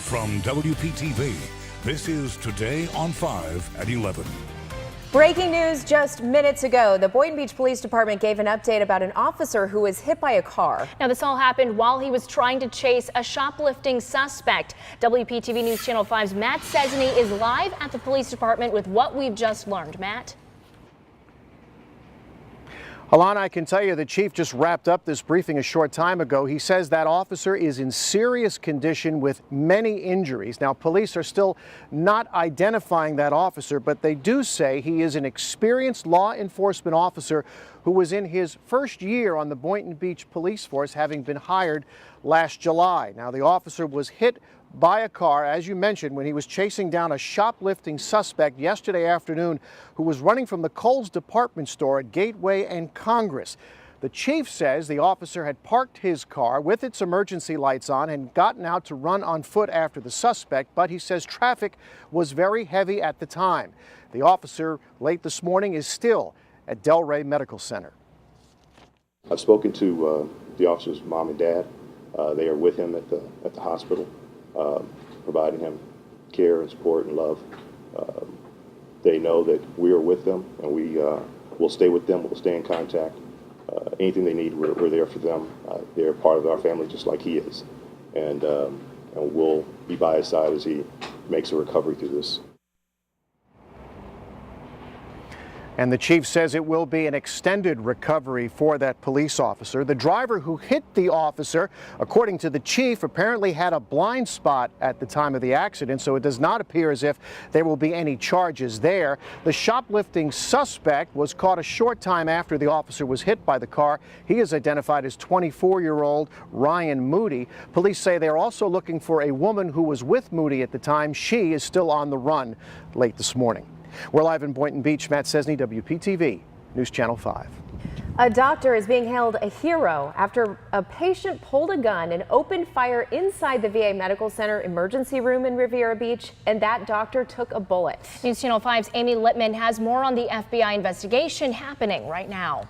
from WPTV, this is Today on 5 at 11. Breaking news just minutes ago. The Boynton Beach Police Department gave an update about an officer who was hit by a car. Now, this all happened while he was trying to chase a shoplifting suspect. WPTV News Channel 5's Matt Cesny is live at the police department with what we've just learned. Matt? Alana, I can tell you the chief just wrapped up this briefing a short time ago. He says that officer is in serious condition with many injuries. Now, police are still not identifying that officer, but they do say he is an experienced law enforcement officer who was in his first year on the Boynton Beach Police Force, having been hired last July. Now, the officer was hit by a car, as you mentioned, when he was chasing down a shoplifting suspect yesterday afternoon who was running from the Kohl's department store at Gateway and Congress. The chief says the officer had parked his car with its emergency lights on and gotten out to run on foot after the suspect, but he says traffic was very heavy at the time. The officer late this morning is still at Delray Medical Center. I've spoken to the officer's mom and dad. They are with him at the hospital, providing him care and support and love. They know that we are with them, and we will stay with them. We'll stay in contact. Anything they need, we're there for them. They're part of our family just like he is. And we'll be by his side as he makes a recovery through this. And the chief says it will be an extended recovery for that police officer. The driver who hit the officer, according to the chief, apparently had a blind spot at the time of the accident, so it does not appear as if there will be any charges there. The shoplifting suspect was caught a short time after the officer was hit by the car. He is identified as 24-year-old Ryan Moody. Police say they're also looking for a woman who was with Moody at the time. She is still on the run late this morning. We're live in Boynton Beach. Matt Cesny, WPTV News Channel 5. A doctor is being hailed a hero after a patient pulled a gun and opened fire inside the VA Medical Center emergency room in Riviera Beach, and that doctor took a bullet. News Channel 5's Amy Littman has more on the FBI investigation happening right now.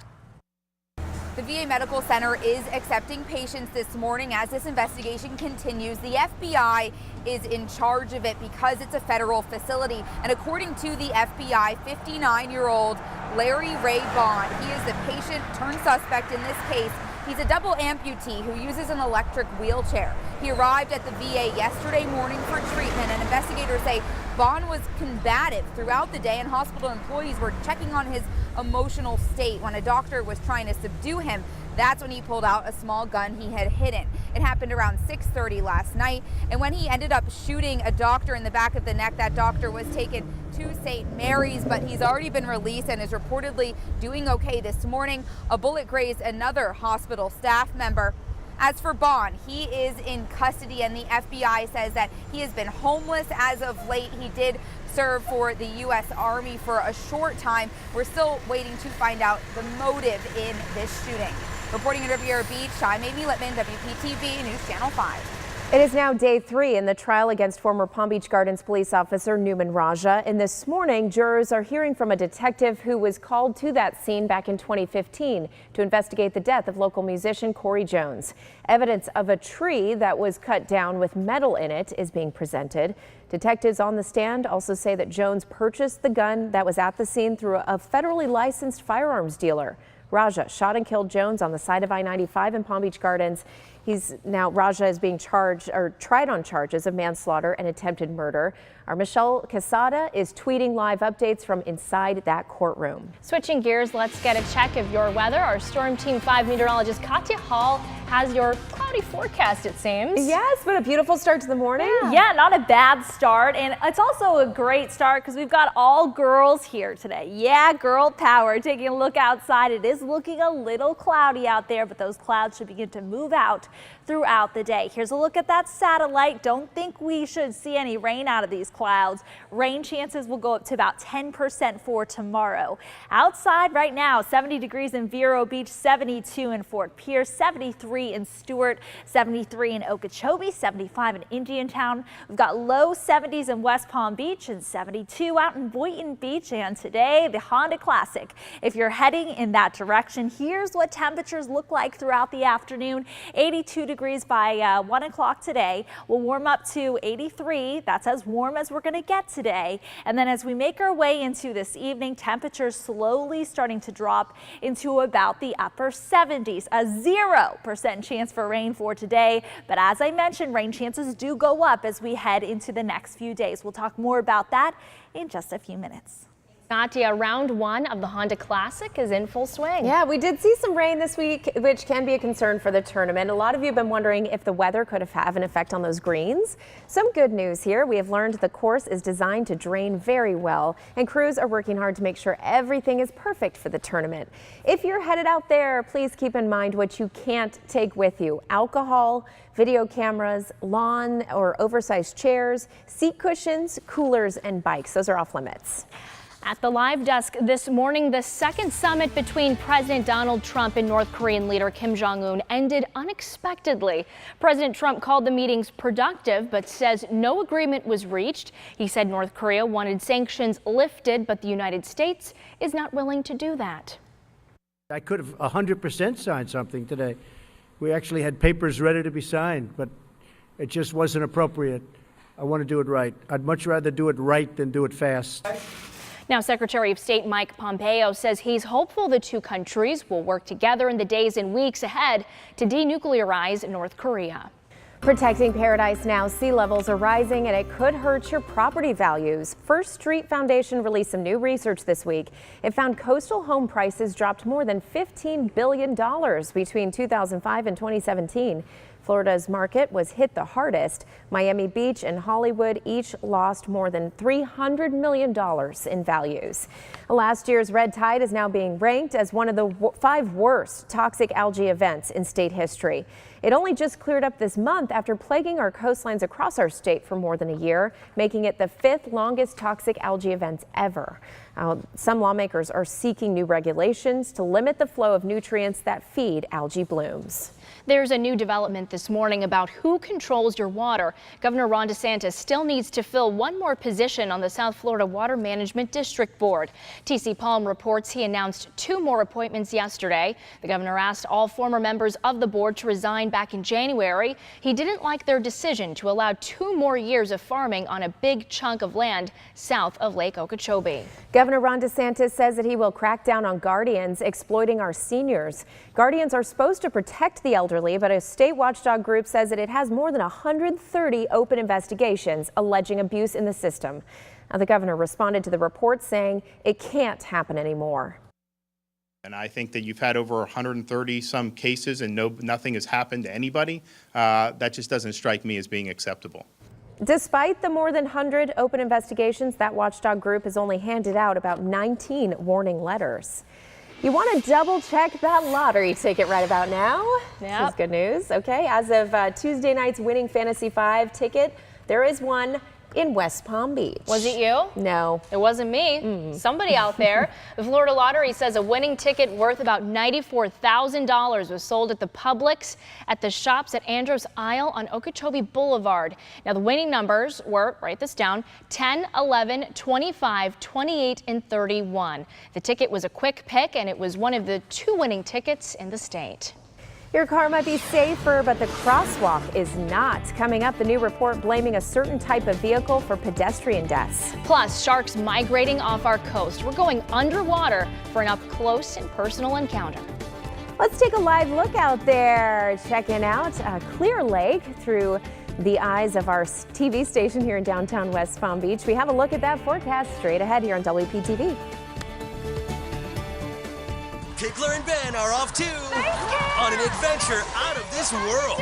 The VA Medical Center is accepting patients this morning as this investigation continues. The FBI is in charge of it because it's a federal facility. And according to the FBI, 59-year-old Larry Ray Bond, he is the patient turned suspect in this case. He's a double amputee who uses an electric wheelchair. He arrived at the VA yesterday morning for treatment, and investigators say Bond was combative throughout the day, and hospital employees were checking on his emotional state. When a doctor was trying to subdue him, that's when he pulled out a small gun he had hidden. It happened around 6:30 last night, and when he ended up shooting a doctor in the back of the neck, that doctor was taken to St. Mary's, but he's already been released and is reportedly doing okay this morning. A bullet grazed another hospital staff member. As for Bond, he is in custody, and the FBI says that he has been homeless as of late. He did serve for the U.S. Army for a short time. We're still waiting to find out the motive in this shooting. Reporting in Riviera Beach, I'm Amy Littman, WPTV News Channel 5. It is now day 3 in the trial against former Palm Beach Gardens police officer Newman Raja. And this morning, jurors are hearing from a detective who was called to that scene back in 2015 to investigate the death of local musician Corey Jones. Evidence of a tree that was cut down with metal in it is being presented. Detectives on the stand also say that Jones purchased the gun that was at the scene through a federally licensed firearms dealer. Raja shot and killed Jones on the side of I-95 in Palm Beach Gardens. Raja is being tried on charges of manslaughter and attempted murder. Our Michelle Casada is tweeting live updates from inside that courtroom. Switching gears, let's get a check of your weather. Our Storm Team 5 meteorologist Katya Hall has your cloudy forecast, it seems. Yes, but a beautiful start to the morning. Yeah, not a bad start. And it's also a great start because we've got all girls here today. Yeah, girl power. Taking a look outside, it is looking a little cloudy out there, but those clouds should begin to move out throughout the day. Here's a look at that satellite. Don't think we should see any rain out of these clouds. Rain chances will go up to about 10% for tomorrow. Outside right now, 70 degrees in Vero Beach, 72 in Fort Pierce, 73 in Stewart, 73 in Okeechobee, 75 in Indiantown. We've got low 70s in West Palm Beach and 72 out in Boynton Beach. And today, the Honda Classic. If you're heading in that direction, here's what temperatures look like throughout the afternoon. 80 82 degrees by 1 o'clock today. We'll warm up to 83. That's as warm as we're going to get today. And then as we make our way into this evening, temperatures slowly starting to drop into about the upper 70s. A 0% chance for rain for today. But as I mentioned, rain chances do go up as we head into the next few days. We'll talk more about that in just a few minutes. Natia, round one of the Honda Classic is in full swing. Yeah, we did see some rain this week, which can be a concern for the tournament. A lot of you have been wondering if the weather could have an effect on those greens. Some good news here. We have learned the course is designed to drain very well, and crews are working hard to make sure everything is perfect for the tournament. If you're headed out there, please keep in mind what you can't take with you: alcohol, video cameras, lawn or oversized chairs, seat cushions, coolers, and bikes. Those are off limits. At the live desk this morning, the second summit between President Donald Trump and North Korean leader Kim Jong-un ended unexpectedly. President Trump called the meetings productive, but says no agreement was reached. He said North Korea wanted sanctions lifted, but the United States is not willing to do that. I could have 100% signed something today. We actually had papers ready to be signed, but it just wasn't appropriate. I want to do it right. I'd much rather do it right than do it fast. Now, Secretary of State Mike Pompeo says he's hopeful the two countries will work together in the days and weeks ahead to denuclearize North Korea. Protecting paradise now. Sea levels are rising and it could hurt your property values. First Street Foundation released some new research this week. It found coastal home prices dropped more than $15 billion between 2005 and 2017. Florida's market was hit the hardest. Miami Beach and Hollywood each lost more than $300 million in values. Last year's red tide is now being ranked as one of the 5 worst toxic algae events in state history. It only just cleared up this month after plaguing our coastlines across our state for more than a year, making it the 5th longest toxic algae event ever. Some lawmakers are seeking new regulations to limit the flow of nutrients that feed algae blooms. There's a new development this morning about who controls your water. Governor Ron DeSantis still needs to fill one more position on the South Florida Water Management District Board. TC Palm reports he announced 2 more appointments yesterday. The governor asked all former members of the board to resign back in January. He didn't like their decision to allow 2 more years of farming on a big chunk of land south of Lake Okeechobee. Governor Ron DeSantis says that he will crack down on guardians exploiting our seniors. Guardians are supposed to protect the elderly, but a state watchdog group says that it has more than 130 open investigations alleging abuse in the system. Now, the governor responded to the report saying it can't happen anymore. And I think that you've had over 130 some cases and nothing has happened to anybody. That just doesn't strike me as being acceptable. Despite the more than 100 open investigations, that watchdog group has only handed out about 19 warning letters. You want to double check that lottery ticket right about now? Yep. This is good news. Okay, as of Tuesday night's Winning Fantasy 5 ticket, there is one in West Palm Beach. Was it you? No. It wasn't me. Somebody out there. The Florida Lottery says a winning ticket worth about $94,000 was sold at the Publix at the shops at Andros Isle on Okeechobee Boulevard. Now, the winning numbers were, write this down, 10, 11, 25, 28, and 31. The ticket was a quick pick, and it was one of the 2 winning tickets in the state. Your car might be safer, but the crosswalk is not. Coming up, the new report blaming a certain type of vehicle for pedestrian deaths. Plus, sharks migrating off our coast. We're going underwater for an up-close and personal encounter. Let's take a live look out there, checking out Clear Lake through the eyes of our TV station here in downtown West Palm Beach. We have a look at that forecast straight ahead here on WPTV. Pickler and Ben are off too on an adventure out of this world.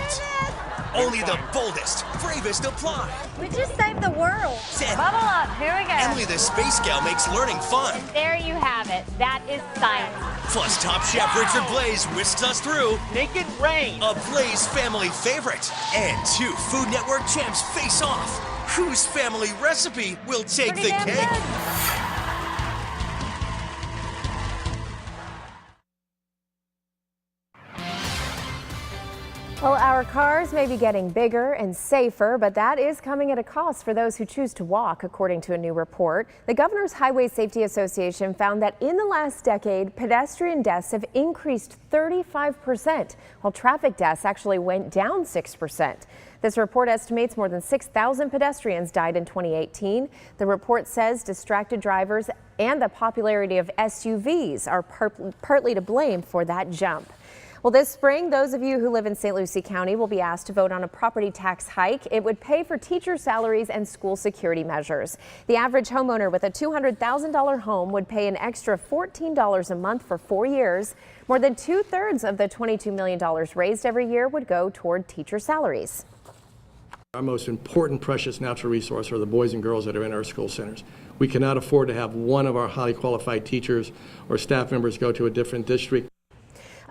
Only the boldest, bravest apply. We just saved the world. Bubble up, here we go. Emily the Space Gal makes learning fun. And there you have it. That is science. Plus, Top Chef Richard Blaze whisks us through Naked Rain, a Blaze family favorite. And 2 Food Network champs face off. Whose family recipe will take the cake? Good. Well, our cars may be getting bigger and safer, but that is coming at a cost for those who choose to walk, according to a new report. The Governor's Highway Safety Association found that in the last decade, pedestrian deaths have increased 35%, while traffic deaths actually went down 6%. This report estimates more than 6,000 pedestrians died in 2018. The report says distracted drivers and the popularity of SUVs are partly to blame for that jump. Well, this spring, those of you who live in St. Lucie County will be asked to vote on a property tax hike. It would pay for teacher salaries and school security measures. The average homeowner with a $200,000 home would pay an extra $14 a month for 4 years. More than 2/3 of the $22 million raised every year would go toward teacher salaries. Our most important precious natural resource are the boys and girls that are in our school centers. We cannot afford to have one of our highly qualified teachers or staff members go to a different district.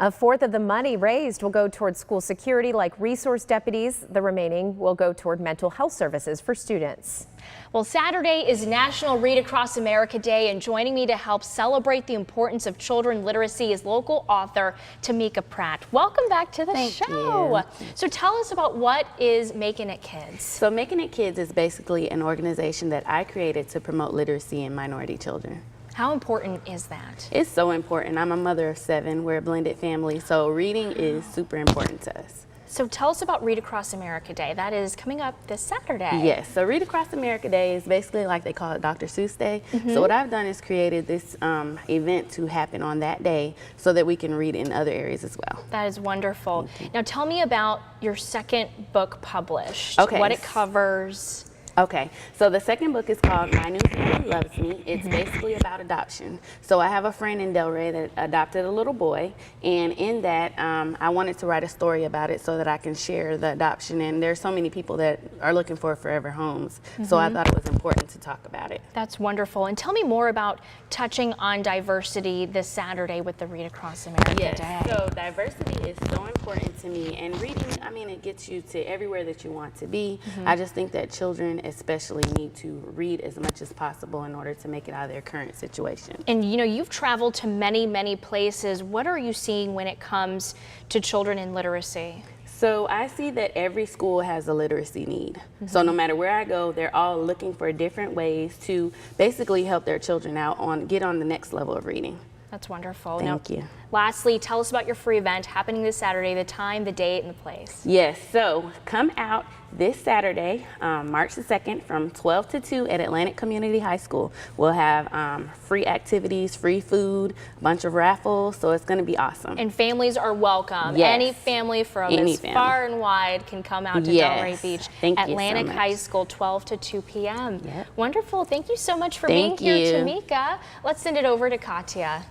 A fourth of the money raised will go toward school security, like resource deputies. The remaining will go toward mental health services for students. Well, Saturday is National Read Across America Day, and joining me to help celebrate the importance of children literacy is local author Tamika Pratt. Welcome back to the show. So tell us about what is Making It Kids. So Making It Kids is basically an organization that I created to promote literacy in minority children. How important is that? It's so important. I'm a mother of 7. We're a blended family, so reading is super important to us. So tell us about Read Across America Day. That is coming up this Saturday. Yes, so Read Across America Day is basically like they call it Dr. Seuss Day. So what I've done is created this event to happen on that day so that we can read in other areas as well. That is wonderful. Now tell me about your second book published, Okay. what it covers. Okay, so the second book is called My New Family Loves Me. It's basically about adoption. So I have a friend in Delray that adopted a little boy, and in that I wanted to write a story about it so that I can share the adoption. And there's so many people that are looking for forever homes, so I thought it was important to talk about it. That's wonderful. And tell me more about touching on diversity this Saturday with the Read Across America Day. So diversity is so important to me, and reading, I mean, it gets you to everywhere that you want to be. I just think that children especially need to read as much as possible in order to make it out of their current situation. And you know, you've traveled to many, many places. What are you seeing when it comes to children in literacy? So I see that every school has a literacy need. So no matter where I go, they're all looking for different ways to basically help their children out get on the next level of reading. That's wonderful. Thank you. Lastly, tell us about your free event happening this Saturday, the time, the date, and the place. Yes, so come out this Saturday, March the 2nd, from 12 to 2 at Atlantic Community High School. We'll have free activities, free food, a bunch of raffles, so it's going to be awesome. And families are welcome. Yes. Any family from far and wide can come out to Delray Beach. Atlantic High School, 12 to 2 p.m. Wonderful. Thank you so much for being here, Tamika. Let's send it over to Katya.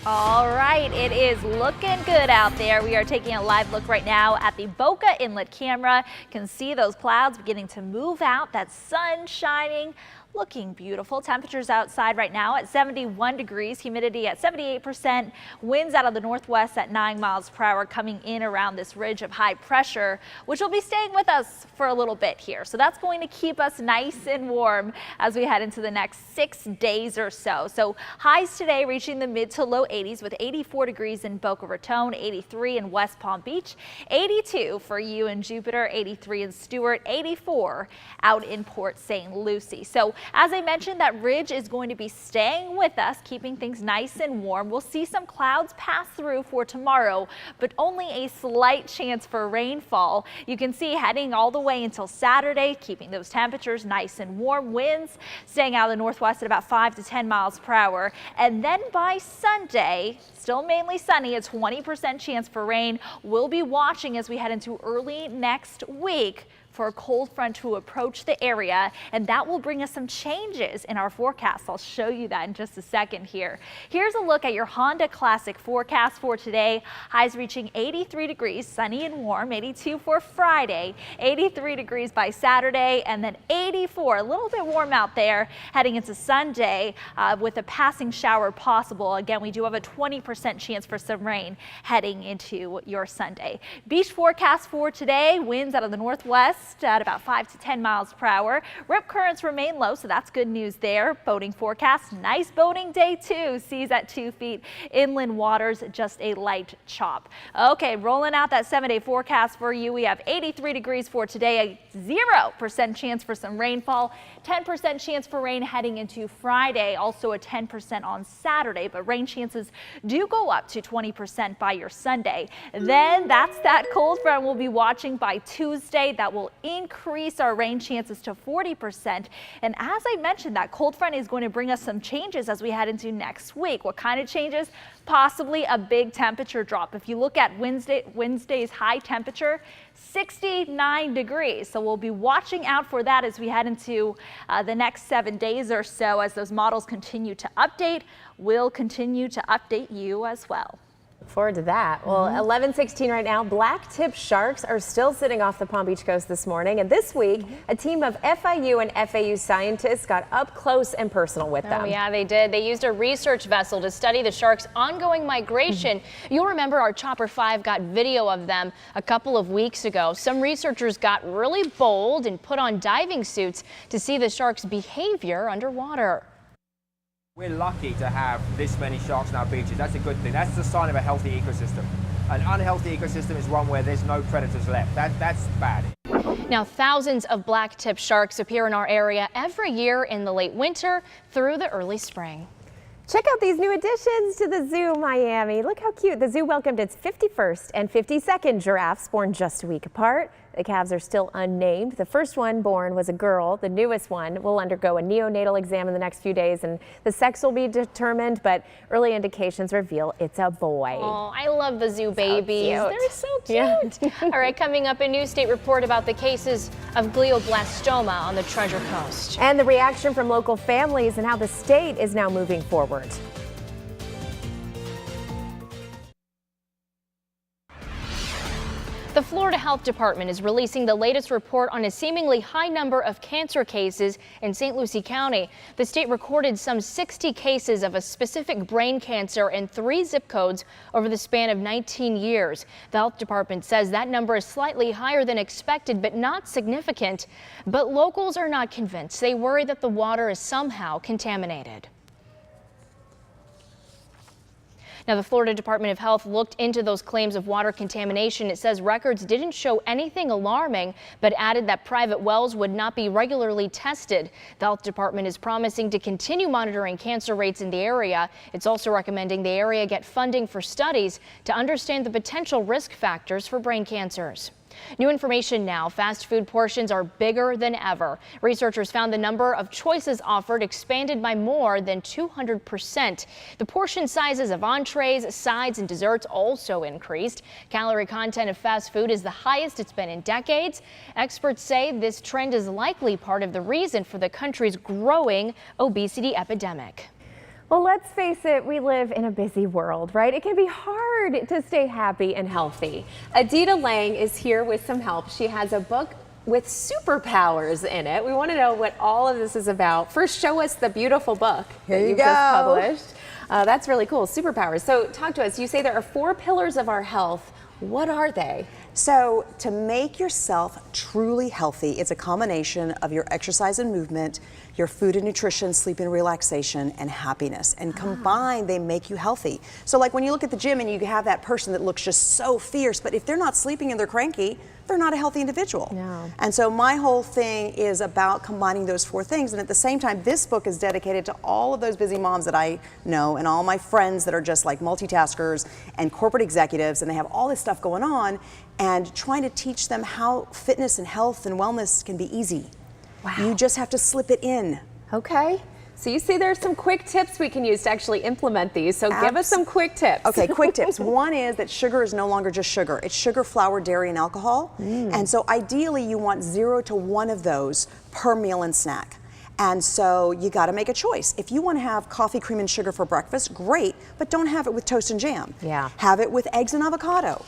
All right, it is looking good out there. We are taking a live look right now at the Boca Inlet camera. You can see those clouds beginning to move out, that sun shining. Looking beautiful. Temperatures outside right now at 71 degrees, humidity at 78%, winds out of the northwest at 9 miles per hour coming in around this ridge of high pressure, which will be staying with us for a little bit here. So that's going to keep us nice and warm as we head into the next 6 days or so. So highs today reaching the mid to low 80s with 84 degrees in Boca Raton, 83 in West Palm Beach, 82 for you in Jupiter, 83 in Stewart, 84 out in Port St. Lucie. So as I mentioned, that ridge is going to be staying with us, keeping things nice and warm. We'll see some clouds pass through for tomorrow, but only a slight chance for rainfall. You can see heading all the way until Saturday, keeping those temperatures nice and warm. Winds staying out of the northwest at about 5 to 10 miles per hour. And then by Sunday, still mainly sunny, a 20% chance for rain. We'll be watching as we head into early next week for a cold front to approach the area, and that will bring us some changes in our forecast. I'll show you that in just a second here. Here's a look at your Honda Classic forecast for today. Highs reaching 83 degrees, sunny and warm, 82 for Friday, 83 degrees by Saturday, and then 84, a little bit warm out there heading into Sunday with a passing shower possible. Again, we do have a 20% chance for some rain heading into your Sunday. Beach forecast for today, winds out of the northwest west at about 5 to 10 miles per hour. Rip currents remain low, so that's good news there. Boating forecast, nice boating day too. Seas at 2 feet. Inland waters, just a light chop. Okay, rolling out that 7-day forecast for you. We have 83 degrees for today, a 0% chance for some rainfall, 10% chance for rain heading into Friday, also a 10% on Saturday, but rain chances do go up to 20% by your Sunday. Then that's that cold front we'll be watching by Tuesday. That will increase our rain chances to 40%. And as I mentioned, that cold front is going to bring us some changes as we head into next week. What kind of changes? Possibly a big temperature drop. If you look at Wednesday's high temperature, 69 degrees. So we'll be watching out for that as we head into the next 7 days or so. As those models continue to update, we'll continue to update you as well. Look forward to that. Well, 11:16 right now. Black-tip sharks are still sitting off the Palm Beach coast this morning. And this week, a team of FIU and FAU scientists got up close and personal with them. Oh, yeah, they did. They used a research vessel to study the sharks' ongoing migration. You'll remember our Chopper 5 got video of them a couple of weeks ago. Some researchers got really bold and put on diving suits to see the sharks' behavior underwater. We're lucky to have this many sharks on our beaches. That's a good thing. That's the sign of a healthy ecosystem. An unhealthy ecosystem is one where there's no predators left. That's bad. Now, thousands of black-tip sharks appear in our area every year in the late winter through the early spring. Check out these new additions to the zoo, Miami. Look how cute. The zoo welcomed its 51st and 52nd giraffes, born just a week apart. The calves are still unnamed. The first one born was a girl. The newest one will undergo a neonatal exam in the next few days, and the sex will be determined, but early indications reveal it's a boy. Oh, I love the zoo babies. So They're so cute. Yeah. All right, coming up, a new state report about the cases of glioblastoma on the Treasure Coast. And the reaction from local families and how the state is now moving forward. The Florida Health Department is releasing the latest report on a seemingly high number of cancer cases in St. Lucie County. The state recorded some 60 cases of a specific brain cancer in 3 zip codes over the span of 19 years. The health department says that number is slightly higher than expected, but not significant. But locals are not convinced. They worry that the water is somehow contaminated. Now, the Florida Department of Health looked into those claims of water contamination. It says records didn't show anything alarming, but added that private wells would not be regularly tested. The health department is promising to continue monitoring cancer rates in the area. It's also recommending the area get funding for studies to understand the potential risk factors for brain cancers. New information now. Fast food portions are bigger than ever. Researchers found the number of choices offered expanded by more than 200%. The portion sizes of entrees, sides, and desserts also increased. Calorie content of fast food is the highest it's been in decades. Experts say this trend is likely part of the reason for the country's growing obesity epidemic. Well, let's face it, we live in a busy world, right? It can be hard to stay happy and healthy. Adita Lang is here with some help. She has a book with superpowers in it. We want to know what all of this is about. First, show us the beautiful book that you've just published. That's really cool, superpowers. So talk to us. You say there are 4 pillars of our health. What are they? So to make yourself truly healthy, it's a combination of your exercise and movement, your food and nutrition, sleep and relaxation, and happiness. And combined, they make you healthy. So like when you look at the gym and you have that person that looks just so fierce, but if they're not sleeping and they're cranky, they're not a healthy individual. No. And so my whole thing is about combining those 4 things. And at the same time, this book is dedicated to all of those busy moms that I know and all my friends that are just like multitaskers and corporate executives, and they have all this stuff going on, and trying to teach them how fitness and health and wellness can be easy. Wow. You just have to slip it in. Okay. So you say there's some quick tips we can use to actually implement these. So give us some quick tips. Okay, quick tips. One is that sugar is no longer just sugar. It's sugar, flour, dairy, and alcohol. And so ideally you want 0 to 1 of those per meal and snack. And so you got to make a choice. If you want to have coffee, cream, and sugar for breakfast, great, but don't have it with toast and jam. Yeah. Have it with eggs and avocado.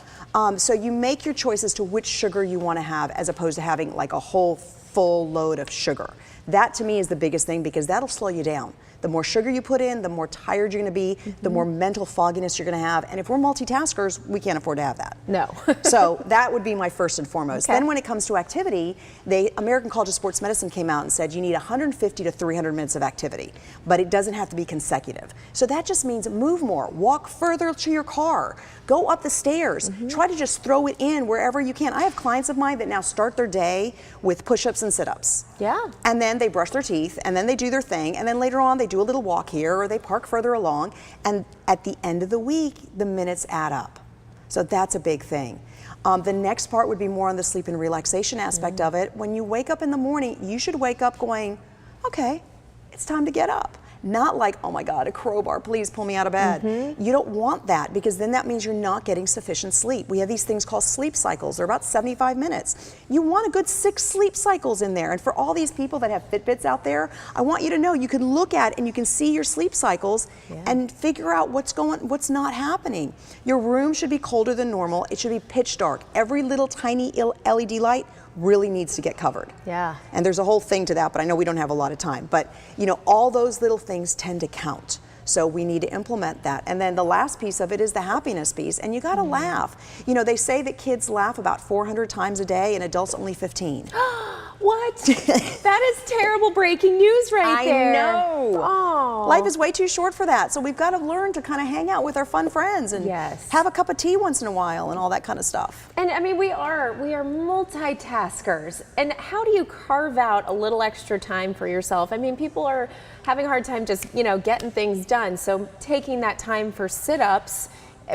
So you make your choice as to which sugar you want to have, as opposed to having like a whole full load of sugar. That to me is the biggest thing because that'll slow you down. The more sugar you put in, the more tired you're going to be, the more mental fogginess you're going to have. And if we're multitaskers, we can't afford to have that. No. So that would be my first and foremost. Okay. Then when it comes to activity, the American College of Sports Medicine came out and said you need 150 to 300 minutes of activity, but it doesn't have to be consecutive. So that just means move more, walk further to your car, go up the stairs, try to just throw it in wherever you can. I have clients of mine that now start their day with push-ups and sit-ups. Yeah. And then they brush their teeth, and then they do their thing, and then later on they do a little walk here, or they park further along, and at the end of the week, the minutes add up. So that's a big thing. The next part would be more on the sleep and relaxation aspect of it. When you wake up in the morning, you should wake up going, okay, it's time to get up. Not like, oh my God, a crowbar, please pull me out of bed. You don't want that because then that means you're not getting sufficient sleep. We have these things called sleep cycles. They're about 75 minutes. You want a good 6 sleep cycles in there. And for all these people that have Fitbits out there, I want you to know you can look at and you can see your sleep cycles and figure out what's not happening. Your room should be colder than normal. It should be pitch dark. Every little tiny LED light really needs to get covered. Yeah. And there's a whole thing to that, but I know we don't have a lot of time. But, you know, all those little things tend to count. So we need to implement that. And then the last piece of it is the happiness piece. And you got to laugh. You know, they say that kids laugh about 400 times a day and adults only 15. What? That is terrible breaking news right there. I know. Oh. Life is way too short for that. So we've got to learn to kind of hang out with our fun friends and have a cup of tea once in a while and all that kind of stuff. And I mean, we are multitaskers. And how do you carve out a little extra time for yourself? I mean, people are having a hard time just, you know, getting things done. So taking that time for sit-ups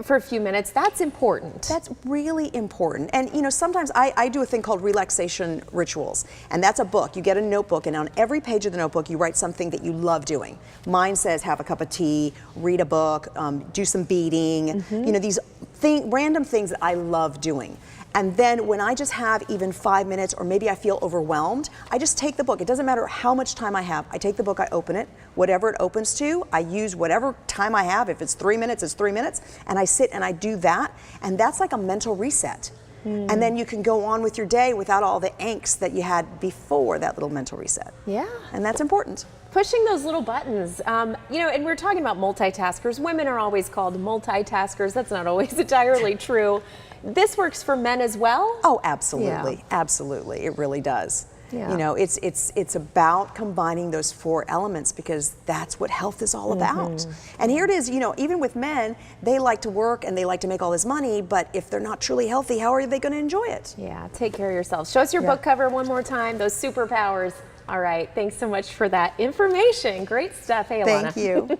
for a few minutes, that's important. That's really important. And you know, sometimes I do a thing called relaxation rituals, and that's a book. You get a notebook, and on every page of the notebook you write something that you love doing. Mine says have a cup of tea, read a book, do some beading, you know, these random things that I love doing. And then when I just have even 5 minutes, or maybe I feel overwhelmed, I just take the book. It doesn't matter how much time I have. I take the book, I open it, whatever it opens to, I use whatever time I have. If it's 3 minutes, it's 3 minutes, and I sit and I do that, and that's like a mental reset. And then you can go on with your day without all the angst that you had before that little mental reset. Yeah. And that's important. Pushing those little buttons, you know, and we're talking about multitaskers. Women are always called multitaskers. That's not always entirely true. This works for men as well? Oh, absolutely. Absolutely. It really does. Yeah. You know, it's about combining those 4 elements because that's what health is all about. And here it is, you know, even with men, they like to work and they like to make all this money, but if they're not truly healthy, how are they going to enjoy it? Yeah, take care of yourself. Show us your book cover one more time, those superpowers. All right, thanks so much for that information. Great stuff. Hey, Alana. Thank you.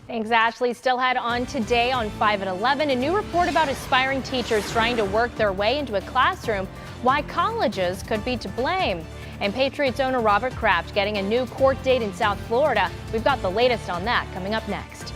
Thanks, Ashley. Still ahead on Today on 5 at 11, a new report about aspiring teachers trying to work their way into a classroom, why colleges could be to blame. And Patriots owner Robert Kraft getting a new court date in South Florida. We've got the latest on that coming up next.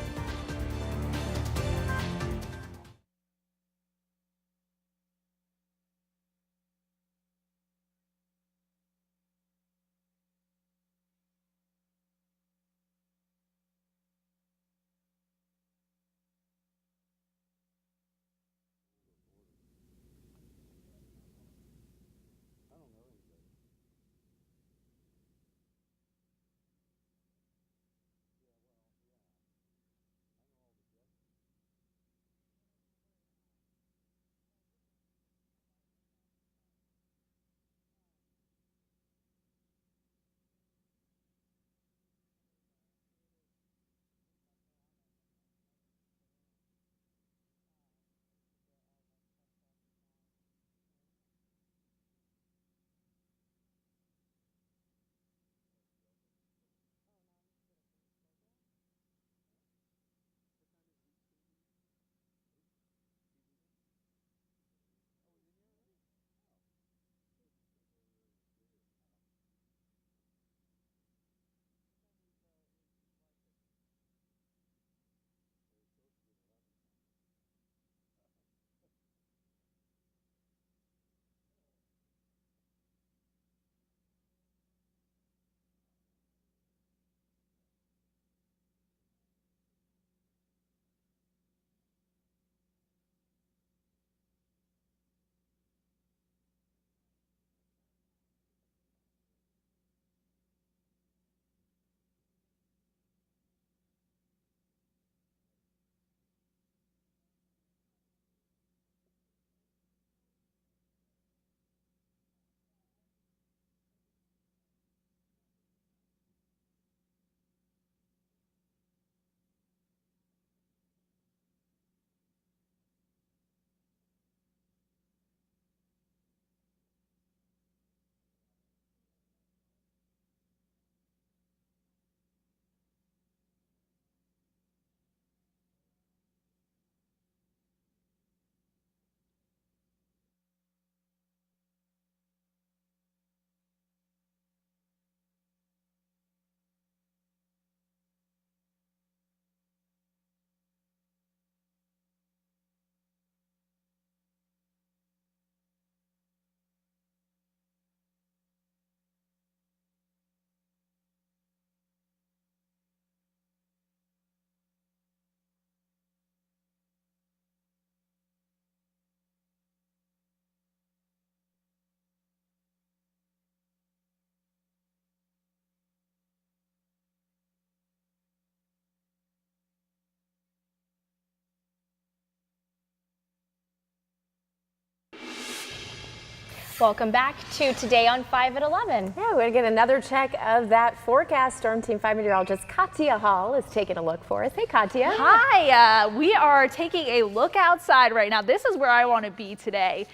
Welcome back to Today on 5 at 11. Yeah, we're going to get another check of that forecast. Storm Team 5 meteorologist Katya Hall is taking a look for us. Hey, Katya. Hi, we are taking a look outside right now. This is where I want to be today.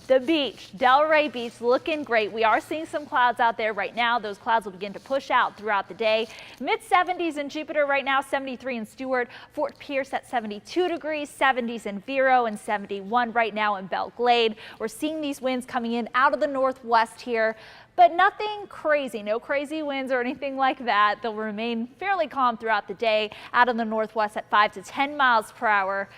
The beach, Delray Beach, looking great. We are seeing some clouds out there right now. Those clouds will begin to push out throughout the day. Mid-70s in Jupiter right now, 73 in Stewart, Fort Pierce at 72 degrees, 70s in Vero, and 71 right now in Belle Glade. We're seeing these winds coming in out of the northwest here, but nothing crazy, no crazy winds or anything like that. They'll remain fairly calm throughout the day out of the northwest at 5 to 10 miles per hour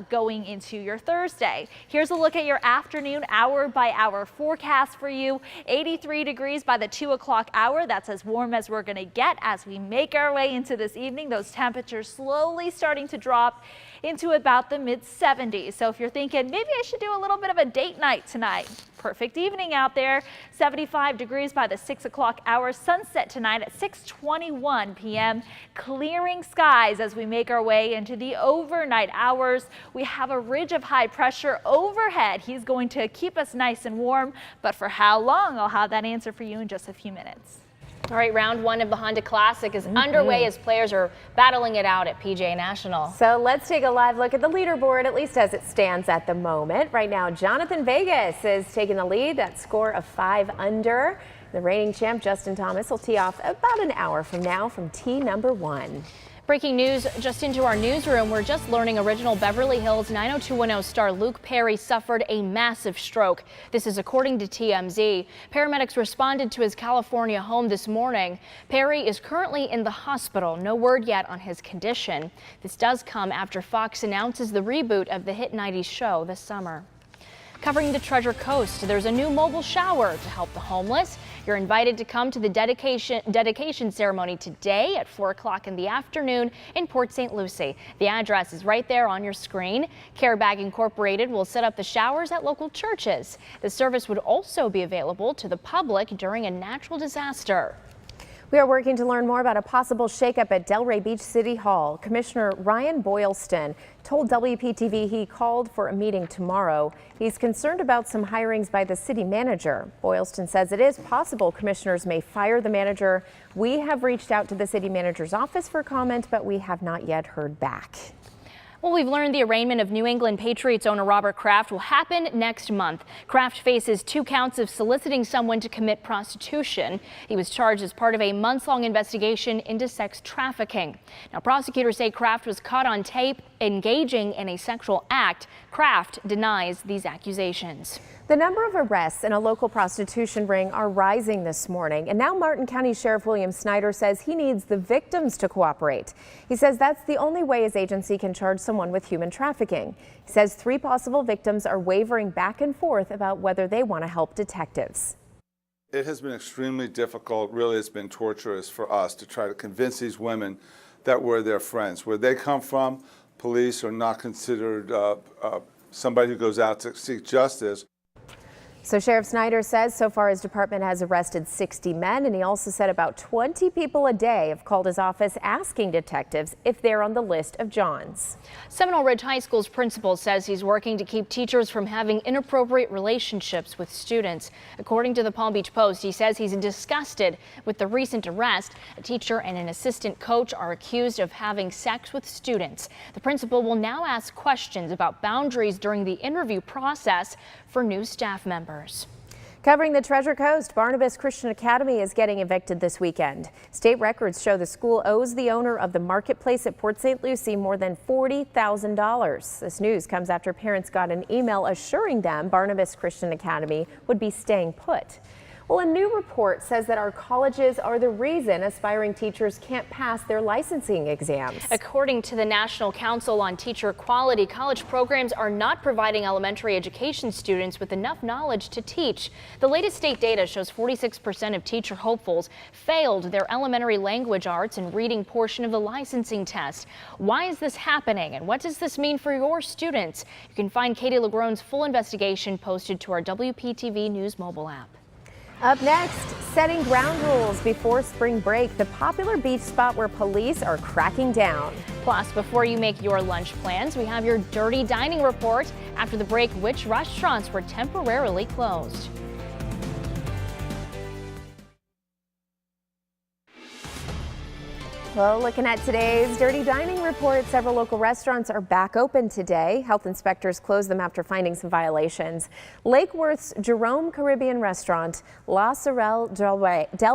going into your Thursday. Here's a look at your afternoon hour by hour forecast for you. 83 degrees by the 2 o'clock hour. That's as warm as we're going to get as we make our way into this evening. Those temperatures slowly starting to drop into about the mid-70s. So if you're thinking maybe I should do a little bit of a date night tonight, perfect evening out there. 75 degrees by the 6 o'clock hour. Sunset tonight at 6:21 p.m. Clearing skies as we make our way into the overnight hours. We have a ridge of high pressure overhead. He's going to keep us nice and warm, but for how long? I'll have that answer for you in just a few minutes. All right, round one of the Honda Classic is underway as players are battling it out at PGA National. So let's take a live look at the leaderboard, at least as it stands at the moment. Right now, Jonathan Vegas is taking the lead. That score of 5 under. The reigning champ, Justin Thomas, will tee off about an hour from now from tee number 1. Breaking news just into our newsroom. We're just learning original Beverly Hills 90210 star Luke Perry suffered a massive stroke. This is according to TMZ. Paramedics responded to his California home this morning. Perry is currently in the hospital. No word yet on his condition. This does come after Fox announces the reboot of the hit 90s show this summer. Covering the Treasure Coast, there's a new mobile shower to help the homeless. You're invited to come to the dedication ceremony today at 4 o'clock in the afternoon in Port St. Lucie. The address is right there on your screen. CareBag Incorporated will set up the showers at local churches. The service would also be available to the public during a natural disaster. We are working to learn more about a possible shakeup at Delray Beach City Hall. Commissioner Ryan Boylston told WPTV he called for a meeting tomorrow. He's concerned about some hirings by the city manager. Boylston says it is possible commissioners may fire the manager. We have reached out to the city manager's office for comment, but we have not yet heard back. Well, we've learned the arraignment of New England Patriots owner Robert Kraft will happen next month. Kraft faces 2 counts of soliciting someone to commit prostitution. He was charged as part of a months-long investigation into sex trafficking. Now, prosecutors say Kraft was caught on tape engaging in a sexual act. Kraft denies these accusations. The number of arrests in a local prostitution ring are rising this morning, and now Martin County Sheriff William Snyder says he needs the victims to cooperate. He says that's the only way his agency can charge someone with human trafficking. He says 3 possible victims are wavering back and forth about whether they want to help detectives. It has been extremely difficult, really it's been torturous for us to try to convince these women that we're their friends. Where they come from, police are not considered somebody who goes out to seek justice. So Sheriff Snyder says so far his department has arrested 60 men, and he also said about 20 people a day have called his office asking detectives if they're on the list of Johns. Seminole Ridge High School's principal says he's working to keep teachers from having inappropriate relationships with students. According to the Palm Beach Post, he says he's disgusted with the recent arrest. A teacher and an assistant coach are accused of having sex with students. The principal will now ask questions about boundaries during the interview process for new staff members. Covering the Treasure Coast, Barnabas Christian Academy is getting evicted this weekend. State records show the school owes the owner of the marketplace at Port St. Lucie more than $40,000. This news comes after parents got an email assuring them Barnabas Christian Academy would be staying put. Well, a new report says that our colleges are the reason aspiring teachers can't pass their licensing exams. According to the National Council on Teacher Quality, college programs are not providing elementary education students with enough knowledge to teach. The latest state data shows 46% of teacher hopefuls failed their elementary language arts and reading portion of the licensing test. Why is this happening, and what does this mean for your students? You can find Katie LeGrone's full investigation posted to our WPTV News mobile app. Up next, setting ground rules before spring break, the popular beach spot where police are cracking down. Plus, before you make your lunch plans, we have your dirty dining report. After the break, which restaurants were temporarily closed. Well, looking at today's Dirty Dining report, several local restaurants are back open today. Health inspectors closed them after finding some violations. Lake Worth's Jerome Caribbean Restaurant, La Sorel Del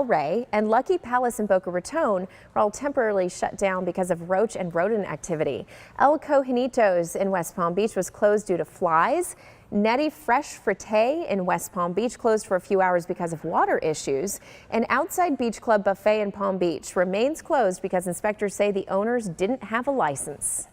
Rey, and Lucky Palace in Boca Raton were all temporarily shut down because of roach and rodent activity. El Cojinitos in West Palm Beach was closed due to flies. Netty Fresh Frite in West Palm Beach closed for a few hours because of water issues. And Outside Beach Club Buffet in Palm Beach remains closed because inspectors say the owners didn't have a license.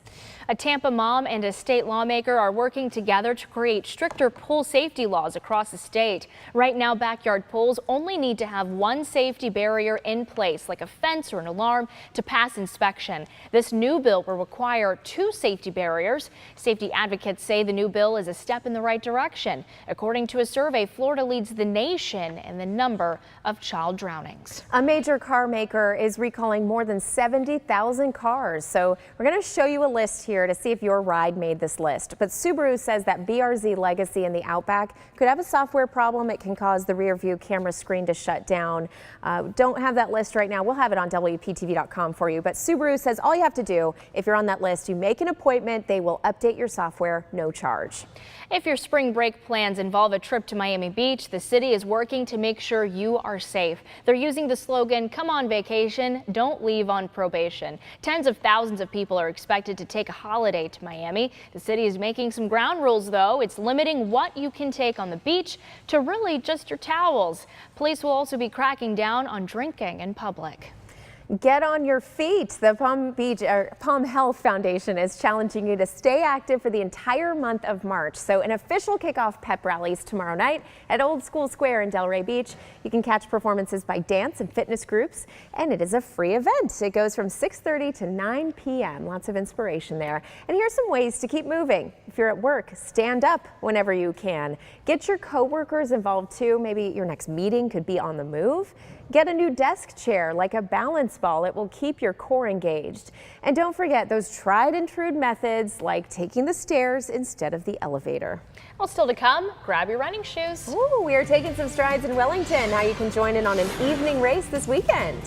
A Tampa mom and a state lawmaker are working together to create stricter pool safety laws across the state. Right now, backyard pools only need to have one safety barrier in place, like a fence or an alarm, to pass inspection. This new bill will require 2 safety barriers. Safety advocates say the new bill is a step in the right direction. According to a survey, Florida leads the nation in the number of child drownings. A major car maker is recalling more than 70,000 cars. So we're going to show you a list here to see if your ride made this list. But Subaru says that BRZ Legacy in the Outback could have a software problem. It can cause the rear view camera screen to shut down. Don't have that list right now. We'll have it on WPTV.com for you. But Subaru says all you have to do, if you're on that list, you make an appointment. They will update your software, no charge. If your spring break plans involve a trip to Miami Beach, the city is working to make sure you are safe. They're using the slogan, "Come on vacation, don't leave on probation." Tens of thousands of people are expected to take a holiday to Miami. The city is making some ground rules, though. It's limiting what you can take on the beach to really just your towels. Police will also be cracking down on drinking in public. Get on your feet. The Palm Health Foundation is challenging you to stay active for the entire month of March. So an official kickoff pep rallies tomorrow night at Old School Square in Delray Beach. You can catch performances by dance and fitness groups, and it is a free event. It goes from 6:30 to 9 p.m. Lots of inspiration there. And here's some ways to keep moving. If you're at work, stand up whenever you can. Get your coworkers involved too. Maybe your next meeting could be on the move. Get a new desk chair like a balance ball. It will keep your core engaged. And don't forget those tried and true methods like taking the stairs instead of the elevator. Well, still to come, grab your running shoes. Ooh, we are taking some strides in Wellington. Now you can join in on an evening race this weekend.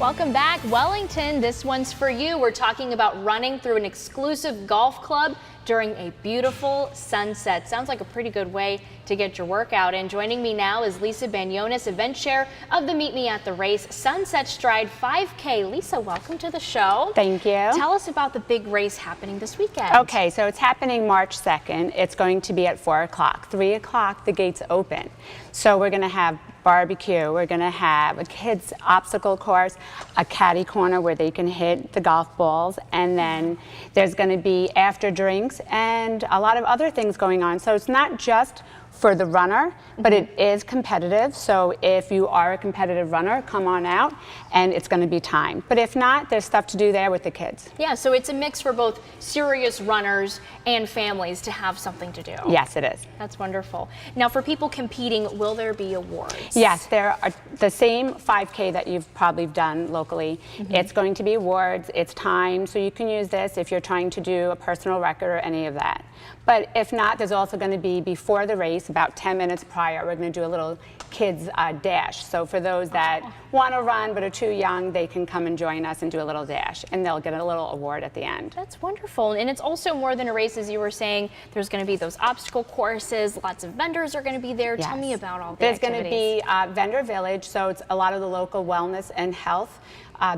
Welcome back, Wellington. This one's for you. We're talking about running through an exclusive golf club during a beautiful sunset. Sounds like a pretty good way to get your workout in. Joining me now is Lisa Banyonis, event chair of the Meet Me at the Race Sunset Stride 5K. Lisa, welcome to the show. Thank you. Tell us about the big race happening this weekend. Okay, so it's happening March 2nd. It's going to be at 4 o'clock. 3 o'clock, the gates open. So we're going to have barbecue. We're going to have a kids obstacle course, a caddy corner where they can hit the golf balls, and then there's going to be after drinks and a lot of other things going on. So it's not just for the runner, but it is competitive. So if you are a competitive runner, come on out and it's going to be timed. But if not, there's stuff to do there with the kids. Yeah, so it's a mix for both serious runners and families to have something to do. Yes, it is. That's wonderful. Now, for people competing, will there be awards? Yes, there are the same 5K that you've probably done locally. It's going to be awards, it's timed, so you can use this if you're trying to do a personal record or any of that. But if not, there's also going to be before the race, about 10 minutes prior, we're going to do a little kids dash. So for those that want to run but are too young, they can come and join us and do a little dash, and they'll get a little award at the end. That's wonderful. And it's also more than a race, as you were saying. There's going to be those obstacle courses. Lots of vendors are going to be there. Yes. Tell me about all the There's activities. going to be vendor village, so it's a lot of the local wellness and health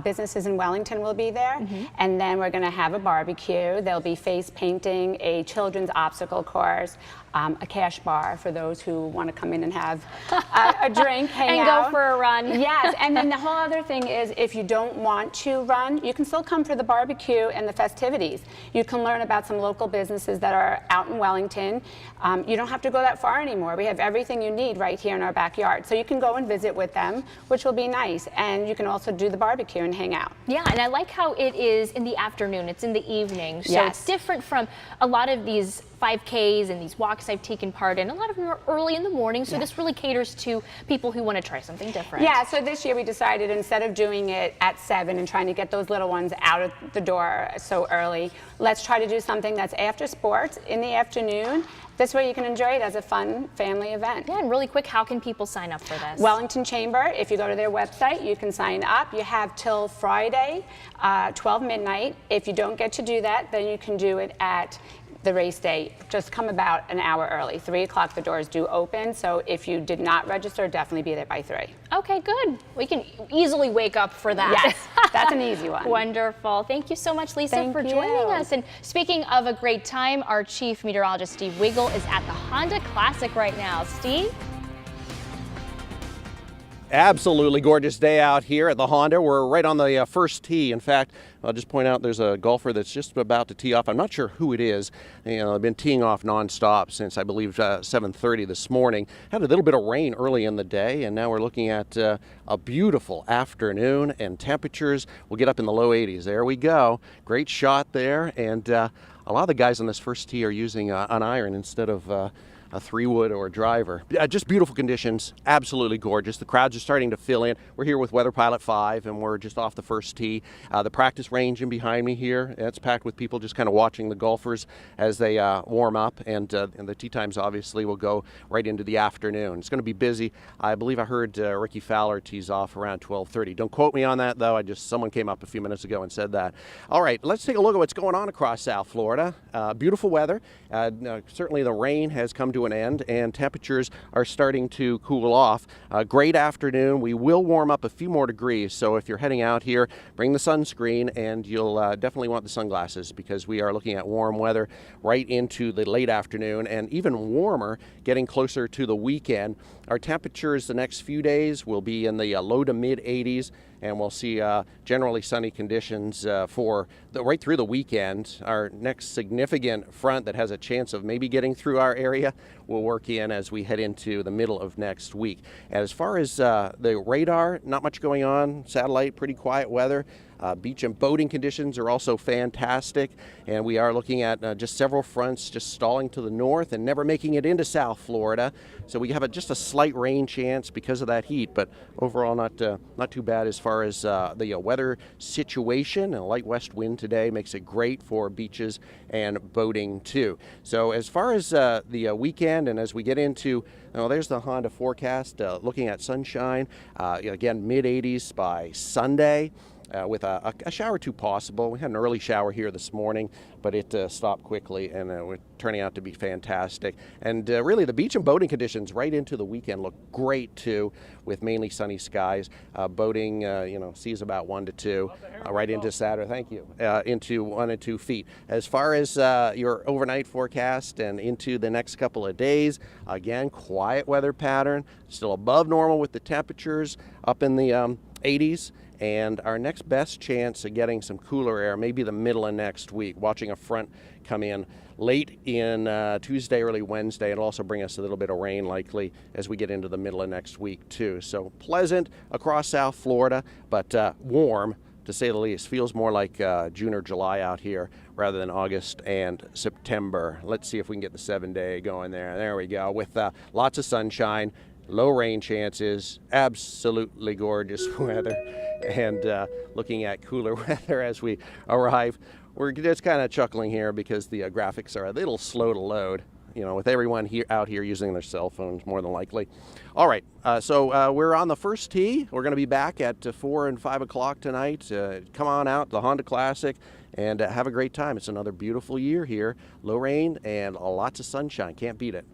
businesses in Wellington will be there. And then we're going to have a barbecue. There'll be face painting, a children's obstacle course, a cash bar for those who want to come in and have a drink, hang and out. go for a run. Yes, and then the whole other thing is if you don't want to run, you can still come for the barbecue and the festivities. You can learn about some local businesses that are out in Wellington. You don't have to go that far anymore. We have everything you need right here in our backyard. So you can go and visit with them, which will be nice. And you can also do the barbecue and hang out. Yeah, and I like how it is in the afternoon. It's in the evening. So Yes. it's different from a lot of these 5Ks and these walks I've taken part in. A lot of them are early in the morning, so this really caters to people who want to try something different. Yeah, so this year we decided instead of doing it at 7 and trying to get those little ones out of the door so early, Let's try to do something that's after sports in the afternoon. This way you can enjoy it as a fun family event. Yeah, and really quick, how can people sign up for this? Wellington Chamber, if you go to their website, you can sign up. You have till Friday, 12 midnight. If you don't get to do that, then you can do it at the race day. Just come about an hour early. 3 o'clock the doors do open, so if you did not register, definitely be there by 3. Okay, good. We can easily wake up for that. Yes, that's an easy one. Wonderful. Thank you so much, Lisa, Thank for you. joining us. And speaking of a great time, our chief meteorologist, Steve Wiggle, is at the Honda Classic right now. Steve? Absolutely gorgeous day out here at the Honda. We're right on the first tee. In fact, I'll just point out there's a golfer that's just about to tee off. I'm not sure who it is. You know, I've been teeing off nonstop since I believe 7:30 this morning. Had a little bit of rain early in the day, and now we're looking at a beautiful afternoon, and temperatures will get up in the low 80s. There we go. Great shot there, and a lot of the guys on this first tee are using an iron instead of a 3-wood or a driver. Just beautiful conditions, absolutely gorgeous. The crowds are starting to fill in. We're here with Weather Pilot 5, and we're just off the first tee. The practice range in behind me here, it's packed with people just kind of watching the golfers as they warm up, and the tee times obviously will go right into the afternoon. It's going to be busy. I believe I heard Ricky Fowler tees off around 12:30. Don't quote me on that, though. Someone came up a few minutes ago and said that. All right, let's take a look at what's going on across South Florida. Beautiful weather. Certainly the rain has come to an end, and temperatures are starting to cool off. Great afternoon. We will warm up a few more degrees, so if you're heading out here, bring the sunscreen, and you'll definitely want the sunglasses, because we are looking at warm weather right into the late afternoon, and even warmer getting closer to the weekend. Our temperatures the next few days will be in the low to mid 80s, and we'll see generally sunny conditions right through the weekend. Our next significant front that has a chance of maybe getting through our area will work in as we head into the middle of next week. As far as the radar, not much going on. Satellite, pretty quiet weather. Beach and boating conditions are also fantastic, and we are looking at just several fronts just stalling to the north and never making it into South Florida. So we have just a slight rain chance because of that heat, but overall not too bad as far as the weather situation. A light west wind today makes it great for beaches and boating too. So as far as the weekend, and as we get into, there's the Honda forecast, looking at sunshine, again mid 80s by Sunday. With a shower or two possible. We had an early shower here this morning, but it stopped quickly, and we're turning out to be fantastic. And really, the beach and boating conditions right into the weekend look great too, with mainly sunny skies. Boating, seas about 1 to 2, right into Saturday. Thank you. Into 1 and 2 feet. As far as your overnight forecast and into the next couple of days, again, quiet weather pattern, still above normal with the temperatures up in the 80s. And our next best chance of getting some cooler air, maybe the middle of next week, watching a front come in late in Tuesday, early Wednesday. It'll also bring us a little bit of rain likely as we get into the middle of next week too. So pleasant across South Florida, but warm to say the least. Feels more like June or July out here rather than August and September. Let's see if we can get the 7-day going there. There we go, with lots of sunshine. Low rain chances, absolutely gorgeous weather, and looking at cooler weather as we arrive. We're just kind of chuckling here because the graphics are a little slow to load, with everyone out here using their cell phones more than likely. All right, so we're on the first tee. We're going to be back at 4 and 5 o'clock tonight. Come on out, the Honda Classic, and have a great time. It's another beautiful year here. Low rain and lots of sunshine. Can't beat it.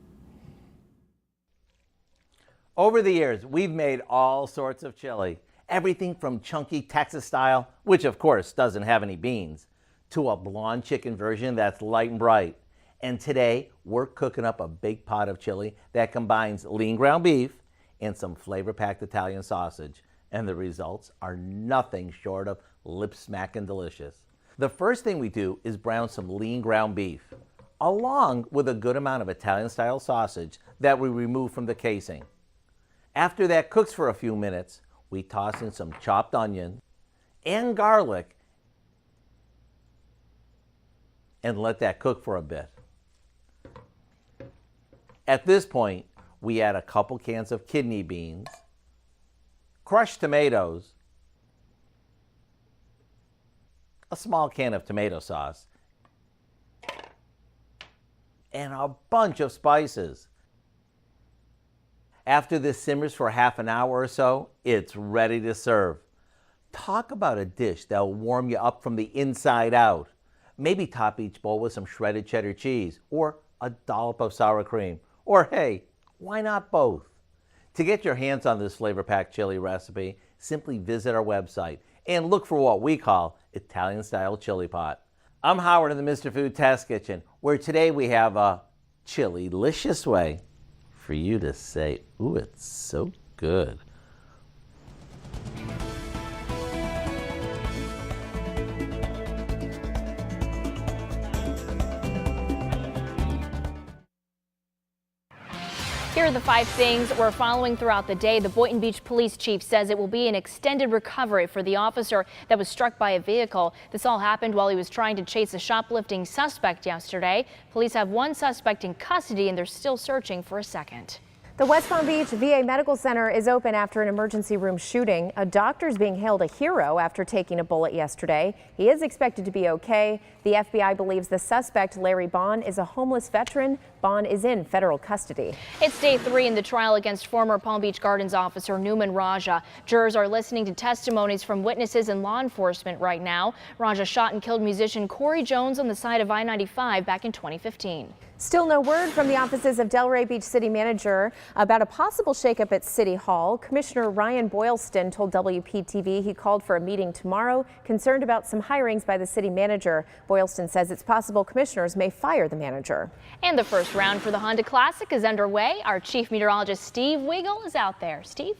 Over the years, we've made all sorts of chili. Everything from chunky Texas style, which of course doesn't have any beans, to a blonde chicken version that's light and bright. And today, we're cooking up a big pot of chili that combines lean ground beef and some flavor-packed Italian sausage. And the results are nothing short of lip-smacking delicious. The first thing we do is brown some lean ground beef, along with a good amount of Italian-style sausage that we remove from the casing. After that cooks for a few minutes, we toss in some chopped onion and garlic and let that cook for a bit. At this point, we add a couple cans of kidney beans, crushed tomatoes, a small can of tomato sauce, and a bunch of spices. After this simmers for half an hour or so, it's ready to serve. Talk about a dish that will warm you up from the inside out. Maybe top each bowl with some shredded cheddar cheese or a dollop of sour cream. Or hey, why not both? To get your hands on this flavor-packed chili recipe, simply visit our website and look for what we call Italian-style chili pot. I'm Howard in the Mr. Food Test Kitchen, where today we have a chili-licious way for you to say, ooh, it's so good. Here are the 5 things we're following throughout the day. The Boynton Beach Police Chief says it will be an extended recovery for the officer that was struck by a vehicle. This all happened while he was trying to chase a shoplifting suspect yesterday. Police have 1 suspect in custody and they're still searching for a second. The West Palm Beach VA Medical Center is open after an emergency room shooting. A doctor's being hailed a hero after taking a bullet yesterday. He is expected to be okay. The FBI believes the suspect, Larry Bond, is a homeless veteran. Bond is in federal custody. It's day 3 in the trial against former Palm Beach Gardens officer Newman Raja. Jurors are listening to testimonies from witnesses and law enforcement right now. Raja shot and killed musician Corey Jones on the side of I-95 back in 2015. Still no word from the offices of Delray Beach City Manager about a possible shakeup at City Hall. Commissioner Ryan Boylston told WPTV he called for a meeting tomorrow, concerned about some hirings by the city manager. Boylston says it's possible commissioners may fire the manager. And the first round for the Honda Classic is underway. Our chief meteorologist Steve Wiegel is out there. Steve?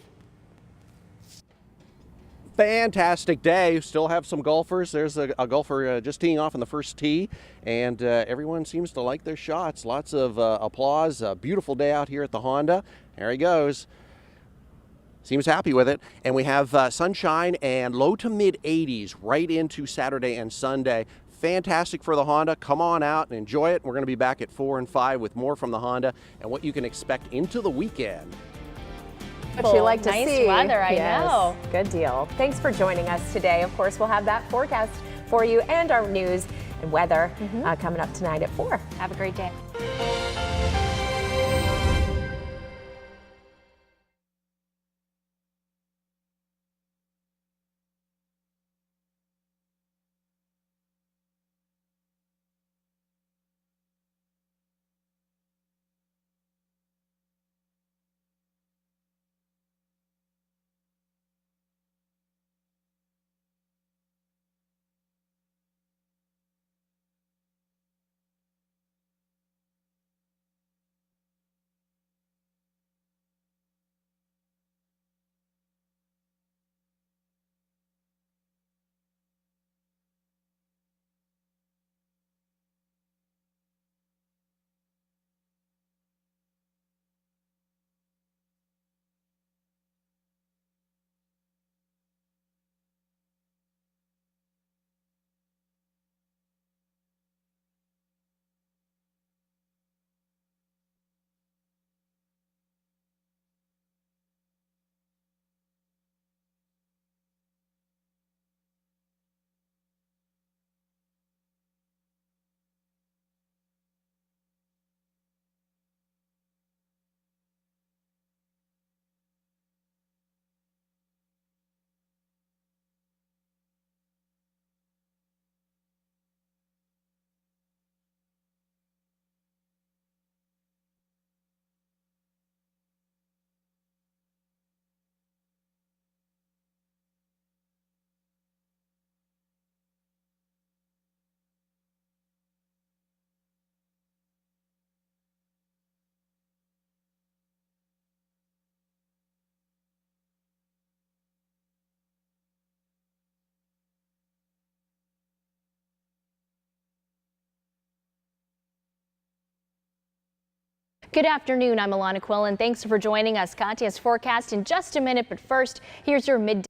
Fantastic day. Still have some golfers. There's a golfer just teeing off in the first tee, and everyone seems to like their shots. Lots of applause. A beautiful day out here at the Honda. There he goes. Seems happy with it. And we have sunshine and low to mid 80s right into Saturday and Sunday. Fantastic for the Honda. Come on out and enjoy it. We're going to be back at 4 and 5 with more from the Honda and what you can expect into the weekend. What you like to nice see. Weather, I know. Good deal. Thanks for joining us today. Of course, we'll have that forecast for you and our news and weather coming up tonight at 4. Have a great day. Good afternoon. I'm Alana Quillen. Thanks for joining us. Katya's forecast in just a minute, but first, here's your midday.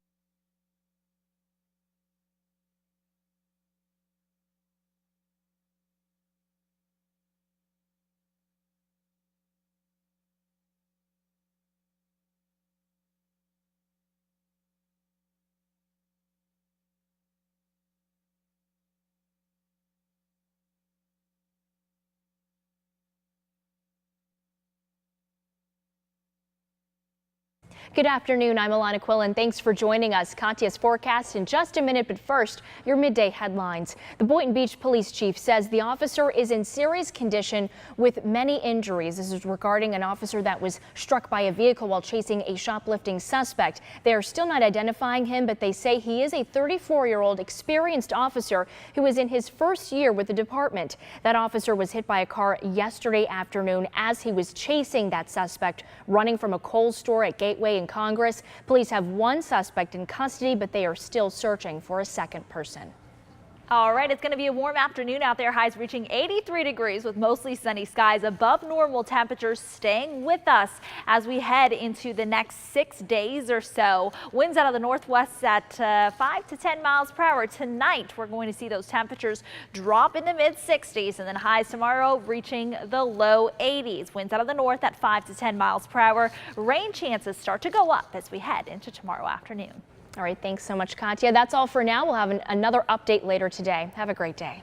Good afternoon. I'm Alana Quillen. Thanks for joining us. Katya's forecast in just a minute, but first, your midday headlines. The Boynton Beach police chief says the officer is in serious condition with many injuries. This is regarding an officer that was struck by a vehicle while chasing a shoplifting suspect. They are still not identifying him, but they say he is a 34-year-old experienced officer who is in his first year with the department. That officer was hit by a car yesterday afternoon as he was chasing that suspect running from a Kohl's store at Gateway in Congress. Police have one suspect in custody, but they are still searching for a second person. All right, it's going to be a warm afternoon out there. Highs reaching 83 degrees with mostly sunny skies. Above normal temperatures staying with us as we head into the next 6 days or so. Winds out of the northwest at 5 to 10 miles per hour. Tonight, we're going to see those temperatures drop in the mid 60s, and then highs tomorrow reaching the low 80s. Winds out of the north at 5 to 10 miles per hour. Rain chances start to go up as we head into tomorrow afternoon. All right, thanks so much, Katya. That's all for now. We'll have another update later today. Have a great day.